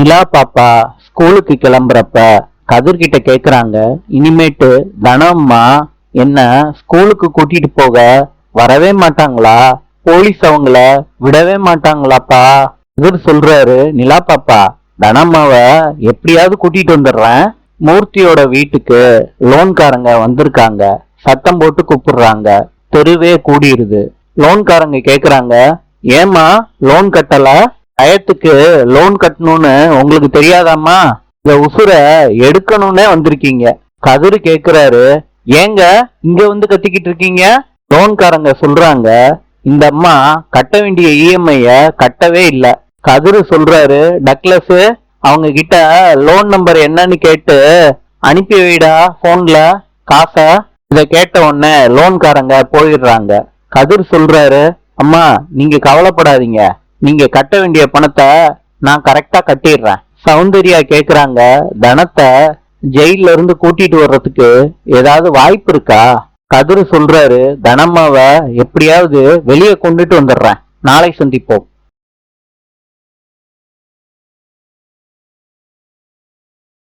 நிலா பாப்பா ஸ்கூலுக்கு கிளம்புறப்ப கதிர்கிட்ட கேக்குறாங்க, இனிமேட்டு தனம்மா என்ன ஸ்கூலுக்கு கூட்டிட்டு போக வரவே மாட்டாங்களா? போலீஸ் அவங்கள விடவே மாட்டாங்களாப்பா? கதிர் சொல்றாரு, நிலா பாப்பா தனம்மாவ எப்படியாவது கூட்டிட்டு வந்துடுறேன். மூர்த்தியோட வீட்டுக்கு லோன்காரங்க வந்திருக்காங்க, சத்தம் போட்டு கூப்பிடுறாங்க, தெருவே கூடிருது. லோன்காரங்க கேக்குறாங்க, ஏமா லோன் கட்டல? டயத்துக்கு லோன் கட்டணும்னு உங்களுக்கு தெரியாதாம்மா? இந்த உசுர எடுக்கணும்னே வந்திருக்கீங்க. கதிரு கேக்குறாரு, ஏங்க இங்க வந்து கத்திக்கிட்டு இருக்கீங்க? லோன்காரங்க சொல்றாங்க, இந்த அம்மா கட்ட வேண்டிய இஎம்ஐய கட்டவே இல்ல. கதிரு சொல்றாரு, டக்ளஸ் அவங்க கிட்ட லோன் நம்பர் என்னன்னு கேட்டு அனுப்பி வைடா போன்ல காச. இத கேட்ட உடனே லோன்காரங்க போயிடுறாங்க. கதிர் சொல்றாரு, அம்மா நீங்க கவலைப்படாதீங்க, நீங்க கட்ட வேண்டிய பணத்தை நான் கரெக்டா கட்டிடுறேன். சௌந்தர்யா கேக்குறாங்க, தனத்தை ஜெயில இருந்து கூட்டிட்டு வர்றதுக்கு ஏதாவது வாய்ப்பு இருக்கா? கதிர் சொல்றாரு, தனம்மாவை எப்படியாவது வெளியே கொண்டுட்டு வந்துடுறேன். நாளை சந்திப்போம்.